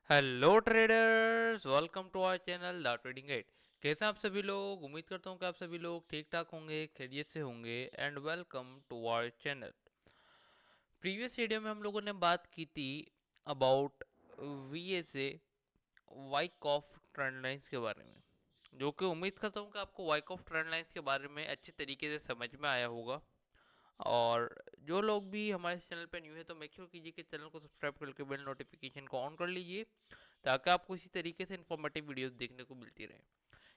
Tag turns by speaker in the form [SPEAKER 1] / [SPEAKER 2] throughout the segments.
[SPEAKER 1] Hello traders, welcome to our channel the trading guide. कैसे हैं आप सभी लोग? उम्मीद करता हूँ कि आप सभी लोग ठीक ठाक होंगे, खैरियत से होंगे and welcome to our channel. Previous video में हम लोगों ने बात की थी about VSA Wyckoff trend lines के बारे में, जो कि उम्मीद करता हूँ कि आपको वाइक ऑफ ट्रेंड लाइंस के बारे में अच्छे तरीके से समझ में आया होगा। और जो लोग भी हमारे चैनल पे न्यू है तो मेक श्योर कीजिए कि चैनल को सब्सक्राइब करके बेल नोटिफिकेशन को ऑन कर लीजिए, ताकि आपको इसी तरीके से इन्फॉर्मेटिव वीडियोस देखने को मिलती रहे।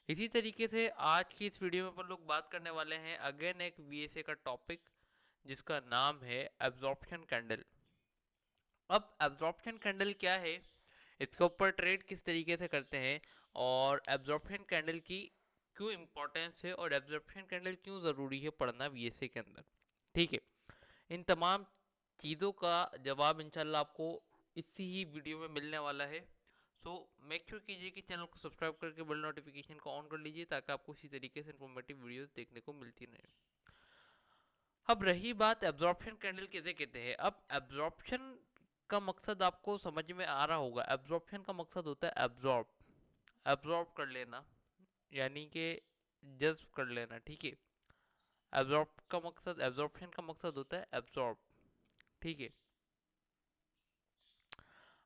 [SPEAKER 1] इसी तरीके से आज की इस वीडियो में अपन लोग बात करने वाले हैं अगेन एक वीएसए का टॉपिक, जिसका नाम है एब्जॉर्प्शन कैंडल। अब एब्जॉर्प्शन कैंडल क्या है, इसके ऊपर ट्रेड किस तरीके से करते हैं, और एब्जॉर्प्शन कैंडल की क्यों इंपॉर्टेंस है, और एब्जॉर्प्शन कैंडल क्यों ज़रूरी है पढ़ना वीएसए के अंदर। ठीक है, इन तमाम चीज़ों का जवाब इंशाल्लाह आपको इसी ही वीडियो में मिलने वाला है। सो मेक श्योर कीजिए कि चैनल को सब्सक्राइब करके बेल नोटिफिकेशन को ऑन कर लीजिए, ताकि आपको इसी तरीके से इन्फॉर्मेटिव वीडियोस देखने को मिलती रहे। अब रही बात एब्जॉर्प्शन कैंडल किसे कहते हैं। अब एब्जॉर्प्शन का मकसद आपको समझ में आ रहा होगा। एब्जॉर्प्शन का मकसद होता है एब्जॉर्ब कर लेना, यानी कि जज्ब कर लेना। ठीक है, एब्जॉर्प्शन का मकसद होता है एब्जॉर्ब। ठीक है,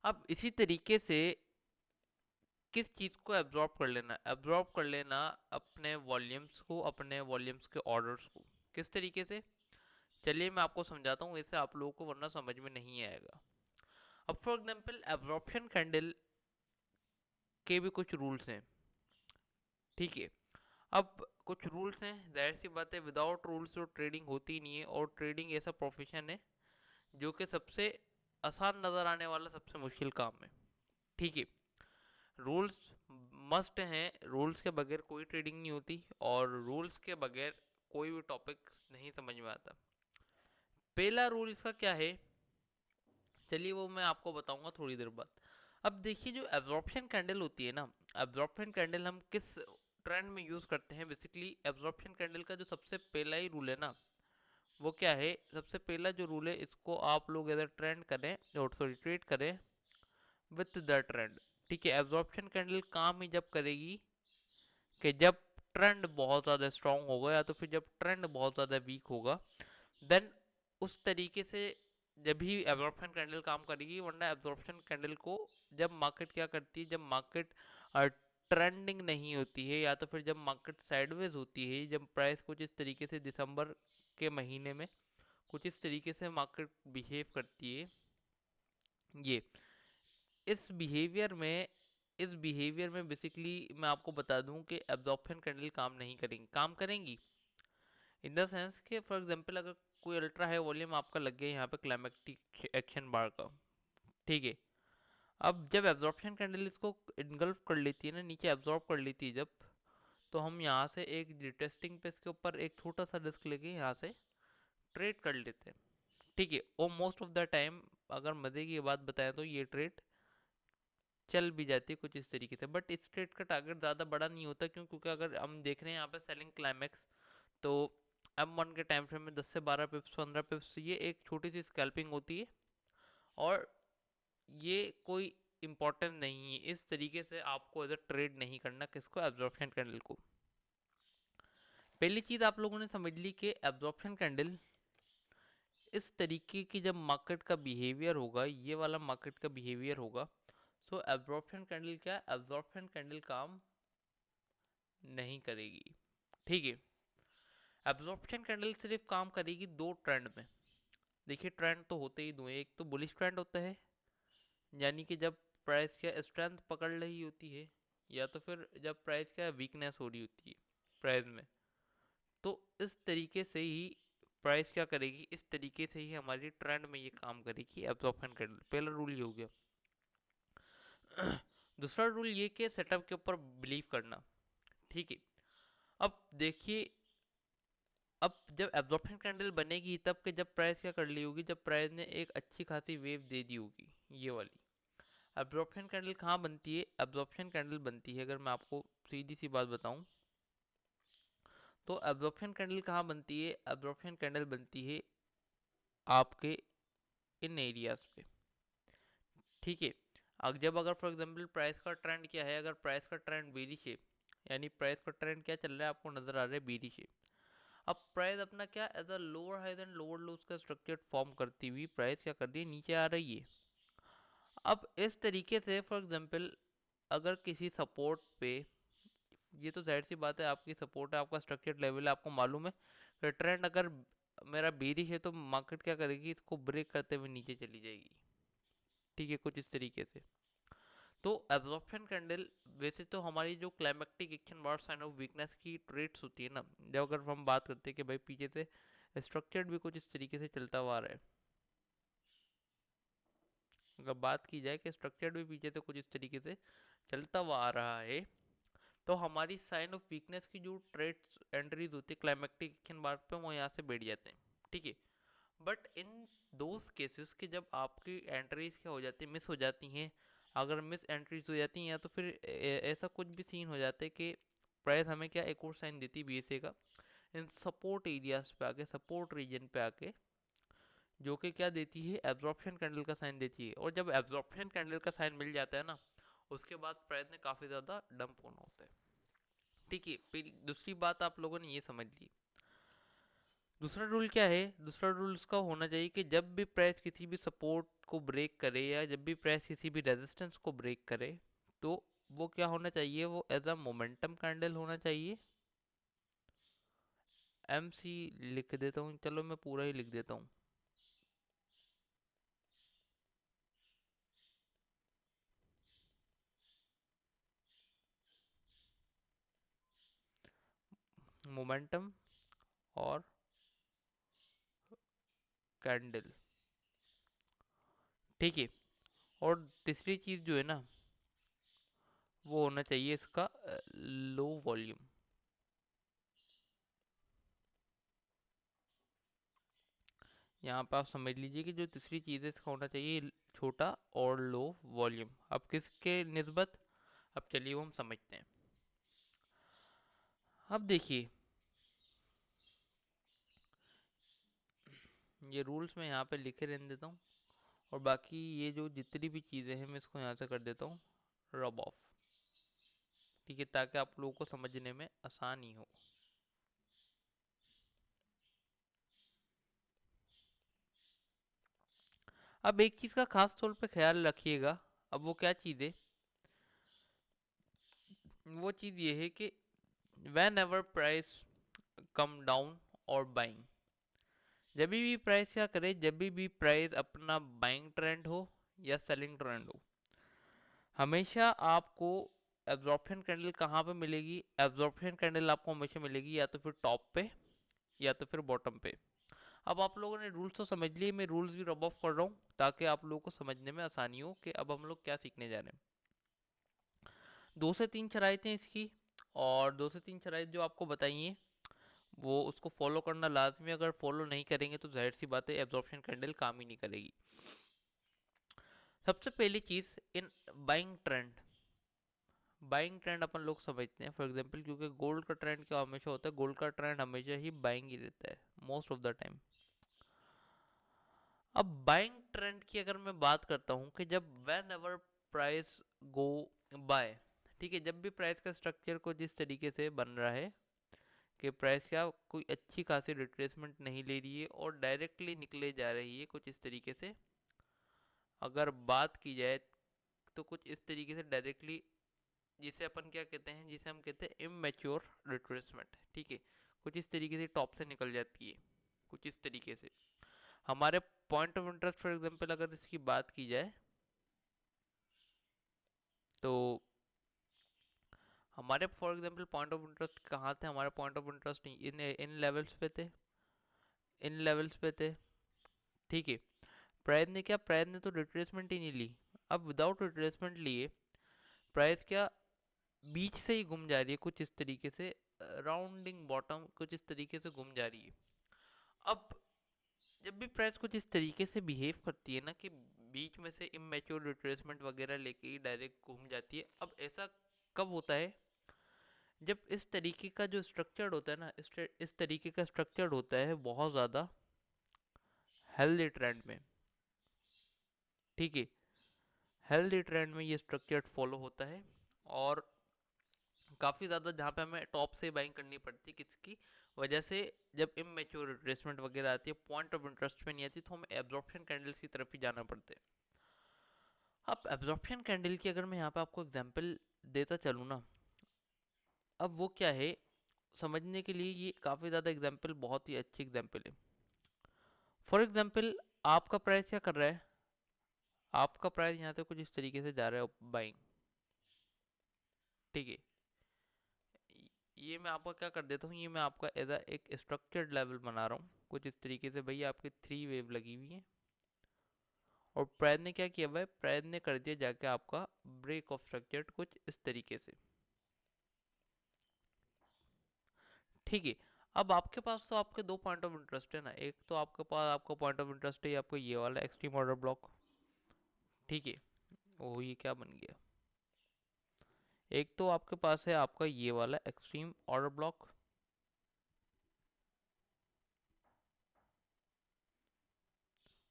[SPEAKER 1] अब इसी तरीके से किस चीज़ को एब्जॉर्ब कर लेना अपने वॉल्यूम्स को, अपने वॉल्यूम्स के ऑर्डर्स को। किस तरीके से, चलिए मैं आपको समझाता हूँ, इससे आप लोगों को वरना समझ में नहीं आएगा। अब फॉर एग्जांपल एब्जॉर्प्शन कैंडल के भी कुछ रूल्स हैं। ठीक है, अब कुछ रूल्स हैं, जाहिर सी बात है विदाउट रूल्स तो ट्रेडिंग होती ही नहीं है, और ट्रेडिंग ऐसा प्रोफेशन है जो कि सबसे आसान नज़र आने वाला सबसे मुश्किल काम है। ठीक है, रूल्स मस्ट हैं, रूल्स के बगैर कोई ट्रेडिंग नहीं होती, और रूल्स के बगैर कोई भी टॉपिक नहीं समझ में आता। पहला रूल इसका क्या है, चलिए वो मैं आपको बताऊंगा थोड़ी देर बाद। अब देखिए, जो एब्जॉर्प्शन कैंडल होती है ना, एब्जॉर्प्शन कैंडल हम किस ट्रेंड में यूज़ करते हैं। बेसिकली एब्जॉर्प्शन कैंडल का जो सबसे पहला ही रूल है ना, वो क्या है, सबसे पहला जो रूल है, इसको आप लोग इधर ट्रेंड करें, और सॉरी ट्रेड करें विथ द ट्रेंड। ठीक है, एब्जॉर्प्शन कैंडल काम ही जब करेगी कि जब ट्रेंड बहुत ज़्यादा स्ट्रांग होगा, या तो फिर जब ट्रेंड बहुत ज़्यादा वीक होगा, देन उस तरीके से जब ही एब्जॉर्प्शन कैंडल काम करेगी। वरना एब्जॉर्प्शन कैंडल को जब मार्केट क्या करती है, जब मार्केट ट्रेंडिंग नहीं होती है, या तो फिर जब मार्केट साइडवेज होती है, जब प्राइस कुछ इस तरीके से दिसंबर के महीने में कुछ इस तरीके से मार्केट बिहेव करती है, ये इस बिहेवियर में इस बिहेवियर में बेसिकली मैं आपको बता दूं कि एब्जॉर्प्शन कैंडल काम करेंगी इन द सेंस कि फॉर एग्जांपल अगर कोई अल्ट्रा हाई वॉल्यूम आपका लग गया यहाँ पे क्लाइमेक्टिक एक्शन बार का। ठीक है, अब जब एब्जॉर्प्शन कैंडल इसको इनगल्फ कर लेती है ना, नीचे एब्जॉर्ब कर लेती है जब, तो हम यहाँ से एक रिटेस्टिंग पे इसके ऊपर एक छोटा सा रिस्क लेके यहाँ से ट्रेड कर लेते हैं। ठीक है, और मोस्ट ऑफ द टाइम अगर मज़े की बात बताएं तो ये ट्रेड चल भी जाती है कुछ इस तरीके से। बट इस ट्रेड का टारगेट ज़्यादा बड़ा नहीं होता, क्यों? क्योंकि अगर हम देख रहे हैं यहाँ पे सेलिंग क्लाइमेक्स, तो M1 के टाइम फ्रेम में 10 से 12 पिप्स, 15 पिप्स, ये एक छोटी सी स्कैल्पिंग होती है, और ये कोई इम्पोर्टेंट नहीं है। इस तरीके से आपको एज अ ट्रेड नहीं करना, किसको? एब्जॉर्प्शन कैंडल को। पहली चीज़ आप लोगों ने समझ ली कि एब्जॉर्प्शन कैंडल इस तरीके की जब मार्केट का बिहेवियर होगा, ये वाला मार्केट का बिहेवियर होगा, तो एब्जॉर्प्शन कैंडल क्या, एब्जॉर्प्शन कैंडल काम नहीं करेगी। ठीक है, एब्जॉर्प्शन कैंडल सिर्फ काम करेगी दो ट्रेंड में। देखिए, ट्रेंड तो होते ही दो हैं, एक तो बुलिश ट्रेंड होता है, यानी कि जब प्राइस क्या स्ट्रेंथ पकड़ रही होती है, या तो फिर जब प्राइस क्या वीकनेस हो रही होती है प्राइस में। तो इस तरीके से ही प्राइस क्या करेगी, इस तरीके से ही हमारी ट्रेंड में ये काम करेगी एब्जॉर्प्शन कैंडल। पहला रूल ये हो गया। दूसरा रूल ये कि सेटअप के ऊपर बिलीव करना। ठीक है, अब देखिए, अब जब एब्जॉर्प्शन कैंडल बनेगी तब के जब प्राइस क्या कर ली होगी, जब प्राइस ने एक अच्छी खासी वेव दे दी होगी, ये वाली। एब्जॉर्प्शन कैंडल कहाँ बनती है? एब्जॉर्प्शन कैंडल बनती है, अगर मैं आपको सीधी सी बात बताऊं, तो एब्जॉर्प्शन कैंडल कहाँ बनती है? एब्जॉर्प्शन कैंडल बनती है आपके इन एरियाज पे। ठीक है, जब अगर फॉर एग्जांपल प्राइस का ट्रेंड क्या है, अगर प्राइस का ट्रेंड बेरिश है, यानी प्राइस का ट्रेंड क्या चल रहा है आपको नजर आ रहा है, बेरिश है। अब प्राइस अपना क्या as a lower high then lower lows का स्ट्रक्चर फॉर्म करती हुई प्राइस क्या कर रही है, नीचे आ रही है। अब इस तरीके से फॉर एग्जांपल अगर किसी सपोर्ट पे, ये तो जाहिर सी बात है आपकी सपोर्ट है, आपका स्ट्रक्चर लेवल है, आपको मालूम है कि ट्रेंड अगर मेरा बेरिश है तो मार्केट क्या करेगी, इसको ब्रेक करते हुए नीचे चली जाएगी। ठीक है, कुछ इस तरीके से। तो एब्जॉर्प्शन कैंडल वैसे तो हमारी जो climactic action bar sign of weakness की ट्रेड्स होती है ना, जब अगर हम बात करते हैं कि भाई पीछे से स्ट्रक्चर्ड भी कुछ इस तरीके से चलता हुआ आ रहा है, अगर बात की जाए कि स्ट्रक्चर्ड भी पीछे से कुछ इस तरीके से चलता हुआ आ रहा है, तो हमारी साइन ऑफ वीकनेस की जो ट्रेड्स एंट्रीज होती है क्लाइमेक्टिक एक्शन बार पे, वो यहाँ से बैठ जाते हैं। ठीक है, बट इन दोज केसेस के जब आपकी एंट्रीज क्या हो जाती है, मिस हो जाती हैं, अगर मिस एंट्रीज हो जाती हैं या तो फिर ऐसा कुछ भी सीन हो जाता है कि प्राइस हमें क्या एक और साइन देती है बीएसए का, इन सपोर्ट एरियाज पे आके, सपोर्ट रीजन पे आके, जो कि क्या देती है, एब्जॉर्प्शन कैंडल का साइन देती है। और जब एब्जॉर्प्शन कैंडल का साइन मिल जाता है ना, उसके बाद प्राइस ने काफ़ी ज़्यादा डंप होना होता है। ठीक है, दूसरी बात आप लोगों ने ये समझ ली। दूसरा रूल क्या है, दूसरा रूल उसका होना चाहिए कि जब भी प्राइस किसी भी सपोर्ट को ब्रेक करे या जब भी प्राइस किसी भी रेजिस्टेंस को ब्रेक करे, तो वो क्या होना चाहिए, वो एज अ मोमेंटम कैंडल होना चाहिए। एम सी लिख देता हूँ, चलो मैं पूरा ही लिख देता हूँ। मोमेंटम और कैंडल। ठीक है, और तीसरी चीज़ जो है ना, वो होना चाहिए इसका लो वॉल्यूम। यहाँ पे आप समझ लीजिए कि जो तीसरी चीज़ है इसका होना चाहिए छोटा और लो वॉल्यूम। अब किसके निस्बत, अब चलिए वो हम समझते हैं। अब देखिए, ये रूल्स मैं यहाँ पे लिखे रहने देता हूँ, और बाकी ये जो जितनी भी चीज़ें हैं मैं इसको यहाँ से कर देता हूँ रब ऑफ। ठीक है, ताकि आप लोगों को समझने में आसानी हो। अब एक चीज़ का खास तौर पे ख्याल रखिएगा। अब वो क्या चीज़ है, वो चीज़ ये है कि van ever price come down और बाइंग, जब भी प्राइस क्या करे, जब भी प्राइस अपना बाइंग ट्रेंड हो या सेलिंग ट्रेंड हो, हमेशा आपको एब्जॉर्प्शन कैंडल कहाँ पे मिलेगी, एब्जॉर्प्शन कैंडल आपको हमेशा मिलेगी या तो फिर टॉप पे या तो फिर बॉटम पे। अब आप लोगों ने रूल्स तो समझ लिए, मैं रूल्स भी रब ऑफ कर रहा हूँ ताकि आप लोगों को समझने में आसानी हो कि अब हम लोग क्या सीखने जा रहे हैं। दो से तीन शराइतें इसकी, और दो से तीन शराइत जो आपको बताइए वो उसको फॉलो करना लाजमी, अगर फॉलो नहीं करेंगे तो जाहिर सी बात है एब्जॉर्प्शन कैंडल काम ही नहीं करेगी। सबसे पहली चीज़, in buying trend, buying trend अपन लोग समझते हैं फॉर एग्जांपल, क्योंकि गोल्ड का ट्रेंड क्या हमेशा होता है, गोल्ड का ट्रेंड हमेशा ही बाइंग ही रहता है मोस्ट ऑफ द टाइम। अब बाइंग ट्रेंड की अगर मैं बात करता हूँ कि जब whenever price go by, ठीक है, जब भी प्राइस का स्ट्रक्चर को जिस तरीके से बन रहा है कि प्राइस क्या कोई अच्छी खासी रिट्रेसमेंट नहीं ले रही है और डायरेक्टली निकले जा रही है कुछ इस तरीके से, अगर बात की जाए तो कुछ इस तरीके से डायरेक्टली, जिसे अपन क्या कहते हैं, जिसे हम कहते हैं इमेच्योर रिट्रेसमेंट। ठीक है, कुछ इस तरीके से टॉप से निकल जाती है, कुछ इस तरीके से। हमारे point of interest for example अगर इसकी बात की जाए, तो हमारे for example point of interest कहाँ थे, हमारे point of interest in in levels पे थे, इन लेवल्स पे थे। ठीक है, प्राइस ने क्या, प्राइस ने तो रिट्रेसमेंट ही नहीं ली। अब विदाउट रिट्रेसमेंट लिए प्राइस क्या बीच से ही घूम जा रही है कुछ इस तरीके से, राउंडिंग बॉटम कुछ इस तरीके से घूम जा रही है। अब जब भी प्राइस कुछ इस तरीके से बिहेव करती है ना कि बीच में से इमेच्योर रिट्रेसमेंट वगैरह लेके ही डायरेक्ट घूम जाती है, अब ऐसा कब होता है, जब इस तरीके का जो स्ट्रक्चर होता है ना, इस तरीके का स्ट्रक्चर होता है बहुत ज़्यादा हेल्दी ट्रेंड में। ठीक है, हेल्दी ट्रेंड में ये स्ट्रक्चर फॉलो होता है, और काफ़ी ज़्यादा जहाँ पे हमें टॉप से बाइंग करनी पड़ती है, किसकी वजह से, जब इमेच्योर रिट्रेसमेंट वगैरह आती है, पॉइंट ऑफ इंटरेस्ट में नहीं आती, तो हमें एब्जॉर्प्शन कैंडल्स की तरफ ही जाना पड़ता है। अब एब्जॉर्प्शन कैंडल की अगर मैं यहाँ पे आपको एग्जांपल देता चलूँ ना, अब वो क्या है, समझने के लिए ये काफ़ी ज़्यादा एग्जांपल बहुत ही अच्छी एग्जांपल है। फॉर एग्जांपल, आपका प्राइस क्या कर रहा है, आपका प्राइस यहाँ से कुछ इस तरीके से जा रहा है बाइंग, ठीक है। ये मैं आपका क्या कर देता हूँ, ये मैं आपका एज अ एक स्ट्रक्चर्ड लेवल बना रहा हूँ कुछ इस तरीके से। भैया आपकी 3 वेव लगी हुई है, और प्राइस ने क्या किया भाई, प्राइस ने कर दिया जाके आपका ब्रेक ऑफ स्ट्रक्चर कुछ इस तरीके से, ठीक है। अब आपके पास तो आपके दो पॉइंट ऑफ इंटरेस्ट है ना, एक तो आपके पास आपका पॉइंट ऑफ इंटरेस्ट है आपको ये वाला एक्सट्रीम ऑर्डर ब्लॉक, ठीक है। ओ ये क्या बन गया, एक तो आपके पास है आपका ये वाला एक्सट्रीम ऑर्डर ब्लॉक,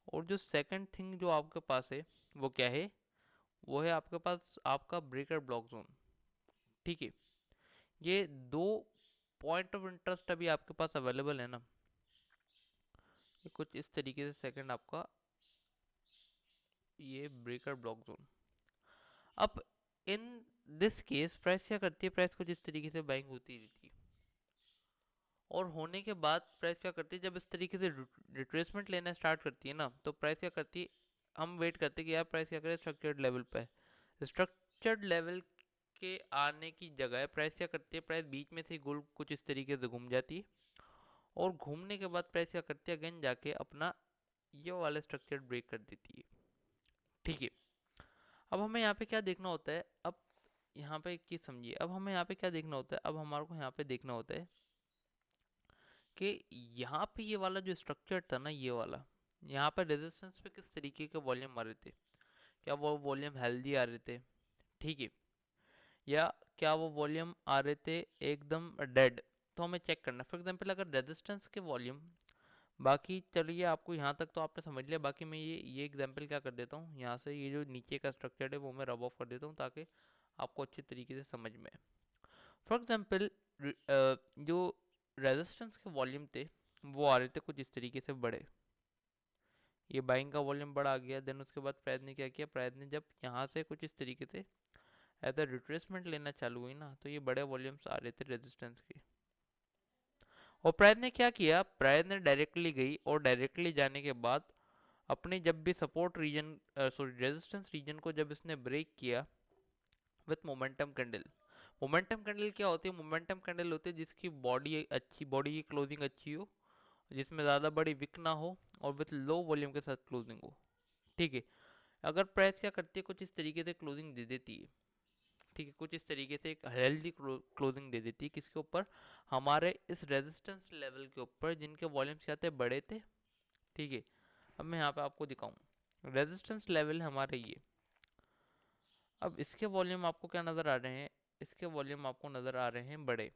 [SPEAKER 1] और जो सेकंड थिंग जो आपके पास है वो क्या है, वो है आपके पास आपका ब्रेकर ब्लॉक जोन, ठीक है। ये दो पॉइंट ऑफ इंटरेस्ट अभी आपके पास अवेलेबल है ना, ये कुछ इस तरीके से सेकंड आपका ये ब्रेकर ब्लॉक जोन। अब इन दिस केस प्राइस क्या करती है, प्राइस कुछ इस तरीके से बाइंग होती रहती है, और होने के बाद प्राइस क्या करती है, जब इस तरीके से रिट्रेसमेंट लेना स्टार्ट करती है ना, तो प्राइस क्या करती है, हम वेट करते हैं कि यार प्राइस क्या करे, स्ट्रक्चर्ड लेवल पे, स्ट्रक्चर्ड लेवल के आने की जगह प्राइस क्या करती है, प्राइस बीच में से गोल कुछ इस तरीके से घूम जाती है, और घूमने के बाद प्राइस क्या करती है, अगेन जाके अपना ये वाला स्ट्रक्चर ब्रेक कर देती है, ठीक है। अब हमें यहाँ पे क्या देखना होता है, अब यहाँ पे एक चीज़ समझिए, अब हमें यहाँ पे क्या देखना होता है, अब हमारे को यहाँ पे देखना होता है कि यहाँ पे ये वाला जो स्ट्रक्चर था ना, ये वाला, यहाँ पे रेजिस्टेंस पे किस तरीके के वॉल्यूम आ रहे थे, क्या वो वॉल्यूम हेल्दी आ रहे थे, ठीक है, या क्या वो वॉल्यूम आ रहे थे एकदम डेड, तो हमें चेक करना। फॉर एग्जांपल अगर रेजिस्टेंस के वॉल्यूम, बाकी चलिए आपको यहाँ तक तो आपने समझ लिया, बाकी मैं ये एग्जांपल क्या कर देता हूँ, यहाँ से ये जो नीचे का स्ट्रक्चर है वो मैं रब ऑफ कर देता हूँ ताकि आपको अच्छी तरीके से समझ में आए। फॉर एग्जांपल जो रेजिस्टेंस के वॉल्यूम थे वो आ रहे थे कुछ इस तरीके से बड़े, ये बाइंग का वॉल्यूम बड़ा आ गया, देन उसके बाद प्राइस ने क्या किया, प्राइस ने जब यहाँ से कुछ इस तरीके से एज रिट्रेसमेंट लेना चालू हुई ना, तो ये बड़े वॉल्यूम्स आ रहे थे रेजिस्टेंस के, और प्राइस ने क्या किया, प्राइस ने डायरेक्टली गई, और डायरेक्टली जाने के बाद अपने जब भी support region sorry resistance region को जब इसने ब्रेक किया with momentum candle. Momentum candle क्या होती है, मोमेंटम कैंडल होती है जिसकी बॉडी अच्छी, बॉडी की क्लोजिंग अच्छी हो, जिसमें ज़्यादा बड़ी विक ना हो, और विथ लो वॉल्यूम के साथ क्लोजिंग हो, ठीक है। अगर प्राइस क्या करती है, कुछ इस तरीके से क्लोजिंग दे देती है, ठीक है, कुछ इस तरीके से एक हेल्दी क्लोजिंग दे देती है, किसके ऊपर, हमारे इस रेजिस्टेंस लेवल के ऊपर जिनके वॉल्यूम्स क्या थे, बड़े थे, ठीक है। अब मैं यहाँ पे आपको दिखाऊं, रेजिस्टेंस लेवल हमारे ये, अब इसके वॉल्यूम आपको क्या नज़र आ रहे हैं, इसके वॉल्यूम आपको नज़र आ रहे हैं बड़े,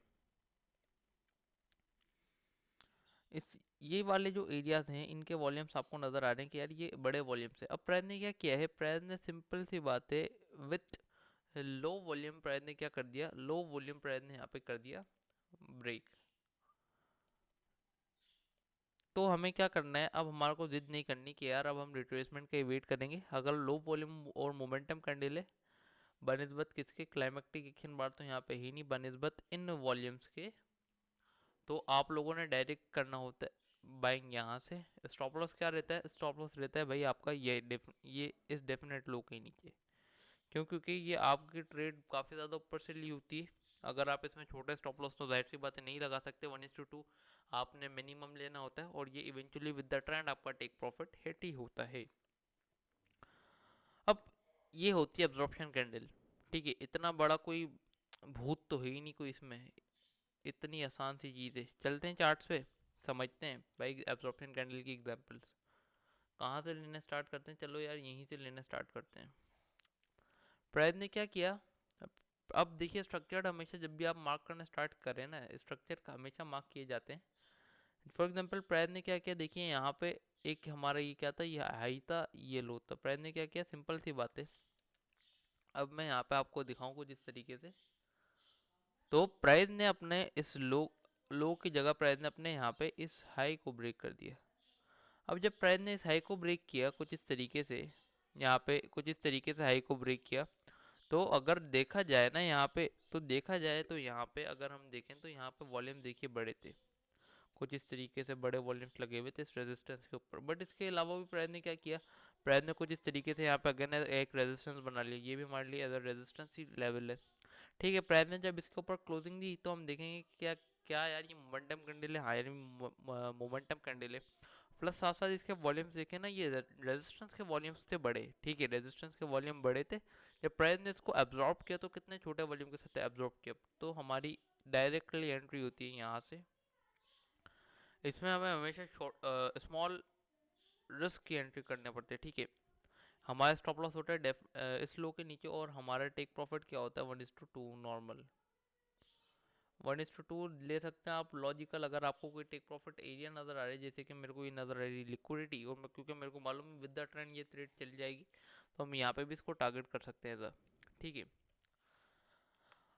[SPEAKER 1] इस ये वाले जो एरियाज हैं इनके वॉल्यूम्स आपको नज़र आ रहे हैं कि यार ये बड़े वॉल्यूम्स है। अब प्राइस ने क्या किया है, प्राइस ने सिंपल सी बात है, विथ लो वॉल्यूम प्राइस ने क्या कर दिया, लो वॉल्यूम प्राइस ने यहाँ पे कर दिया ब्रेक। तो हमें क्या करना है, अब हमारे को जिद नहीं करनी कि यार अब हम रिट्रेसमेंट के वेट करेंगे, अगर लो वॉल्यूम और मोमेंटम कैंडल है बनिस्बत किसके, क्लाइमेक्टिक एक्शन बार तो यहाँ पे ही नहीं, बनिस्बत इन वॉल्यूम्स के, तो आप लोगों ने डायरेक्ट करना होता है बाइंग यहाँ से। स्टॉप लॉस क्या रहता है, स्टॉप लॉस रहता है भाई आपका ये इस डेफिनेट लो के नीचे, क्यों, क्योंकि ये आपकी ट्रेड काफ़ी ज़्यादा ऊपर से ली होती है। अगर आप इसमें छोटे स्टॉप लॉस तो जाहिर सी बात है नहीं लगा सकते, 1:2 आपने मिनिमम लेना होता है, और ये इवेंचुअली विद द ट्रेंड आपका टेक प्रॉफिट हिट ही होता है। अब ये होती है एब्जॉर्प्शन कैंडल, ठीक है, इतना बड़ा कोई भूत तो है ही नहीं कोई इसमें, इतनी आसान सी चीज़ है। चलते हैं चार्ट्स पे, समझते हैं भाई एब्जॉर्प्शन कैंडल की एग्जांपल्स कहाँ से लेना स्टार्ट करते हैं, चलो यार यहीं से लेना स्टार्ट करते हैं। प्राइस ने क्या किया, अब अब देखिए स्ट्रक्चर हमेशा जब भी आप मार्क करना स्टार्ट करें ना, स्ट्रक्चर हमेशा मार्क किए जाते हैं। फॉर एग्जांपल प्राइस ने क्या किया, देखिए यहाँ पे एक हमारा ये क्या था, ये हाई था, ये लो था, प्राइस ने क्या किया, सिंपल सी बात है, अब मैं यहाँ पे आपको दिखाऊं कुछ इस तरीके से। तो प्राइस ने अपने इस लो की जगह प्राइस ने अपने यहाँ पे इस हाई को ब्रेक कर दिया। अब जब प्राइस ने इस हाई को ब्रेक किया कुछ इस तरीके से, यहाँ पे कुछ इस तरीके से हाई को ब्रेक किया, तो अगर देखा जाए ना यहाँ पे, तो देखा जाए तो यहाँ पे अगर हम देखें तो यहाँ पे वॉल्यूम देखिए बड़े थे, कुछ इस तरीके से बड़े वॉल्यूम्स लगे हुए थे इस रेजिस्टेंस के ऊपर। बट इसके अलावा भी प्राइस ने क्या किया, प्राइस ने कुछ इस तरीके से यहाँ पे अगेन एक रेजिस्टेंस बना लिया, ये भी मान लिया एज अ रेजिस्टेंस ही लेवल है। ठीक है, प्राइस ने जब इसके ऊपर क्लोजिंग दी तो हम देखेंगे कि क्या क्या यार ये मोमेंटम कैंडल है, हाँ यार मोमेंटम कैंडल है। प्लस साथ साथ इसके वॉल्यूम्स देखें ना, ये रेजिस्टेंस के वॉल्यूम्स थे बड़े, ठीक है रेजिस्टेंस के वॉल्यूम बड़े थे। जब प्राइस ने इसको एब्जॉर्ब किया तो कितने छोटे वॉल्यूम के साथ एब्जॉर्ब किया, तो हमारी डायरेक्टली एंट्री होती है यहाँ से। इसमें हमें हमेशा स्मॉल रिस्क की एंट्री करने पड़ते हैं, ठीक है। हमारा स्टॉप लॉस होता है इस लो के नीचे, और हमारा टेक प्रॉफिट क्या होता है 1:2 नॉर्मल। 1:2 ले सकते हैं आप लॉजिकल, अगर आपको कोई टेक प्रॉफिट एरिया नज़र आ रहा है, जैसे कि मेरे को ये नज़र आ रही है लिक्विडिटी, और क्योंकि मेरे को मालूम है विद द ट्रेंड ये ट्रेड चल जाएगी, तो हम यहाँ पे भी इसको टारगेट कर सकते हैं सर, ठीक है।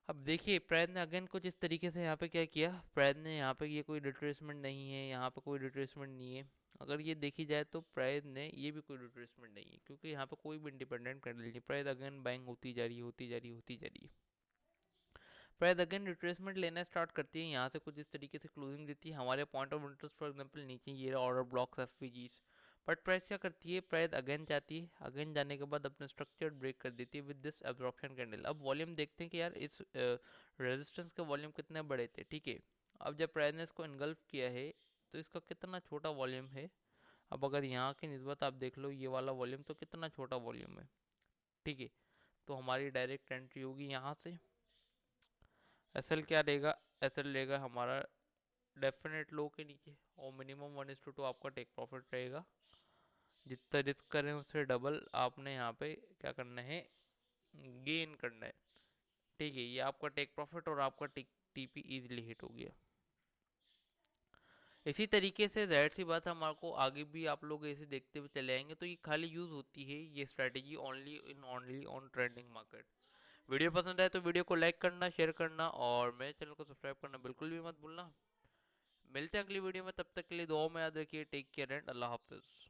[SPEAKER 1] अब देखिए प्राइस ने अगेन कुछ इस तरीके से यहाँ पे क्या किया, प्राइस ने यहाँ पे ये कोई रिट्रेसमेंट नहीं है, यहाँ पे कोई रिट्रेसमेंट नहीं है। अगर ये देखी जाए तो प्राइस ने ये भी कोई रिट्रेसमेंट नहीं है, क्योंकि यहाँ पे कोई भी इंडिपेंडेंट कैंडल नहीं, प्राइस अगेन बाइंग होती जा रही है, होती जा रही है, होती जा रही है। प्राइस अगेन रिट्रेसमेंट लेना स्टार्ट करती है, यहाँ से कुछ इस तरीके से क्लोजिंग देती है, हमारे point of interest for example नीचे ये ऑर्डर ब्लॉक्स एफपीजीज। बट प्राइस क्या करती है, प्राइस अगेन जाती है, अगेन जाने के बाद अपने स्ट्रक्चर ब्रेक कर देती है विद दिस एब्जॉर्प्शन कैंडल। अब वॉल्यूम देखते हैं कि यार इस रेजिस्टेंस के वॉल्यूम कितने बड़े थे, ठीक है। अब जब प्राइस ने इसको इनगल्फ किया है तो इसका कितना छोटा वॉल्यूम है। अब अगर यहाँ की निस्बत आप देख लो ये वाला वॉल्यूम, तो कितना छोटा वॉल्यूम है, ठीक है। तो हमारी डायरेक्ट एंट्री होगी यहाँ से। एसएल क्या रहेगा, एसएल रहेगा हमारा डेफिनेट लो के नीचे, और मिनिमम 1:2 आपका टेक प्रॉफिट रहेगा। जितना रिस्क करें उससे डबल आपने यहाँ पे क्या करना है, गेन करना है, ठीक है। ये आपका टेक प्रॉफिट और आपका टीपी इजीली हिट हो गया। इसी तरीके से जाहिर सी बात है हमारे को आगे भी आप लोग ऐसे देखते हुए चले आएंगे, तो ये खाली यूज़ होती है ये strategy only on trending market. Video पसंद आए तो वीडियो को लाइक करना, शेयर करना, और मेरे चैनल को सब्सक्राइब करना बिल्कुल भी मत भूलना। मिलते हैं अगली वीडियो में, तब तक के लिए दुआओं में याद रखिए, टेक केयर एंड अल्लाह हाफिज़।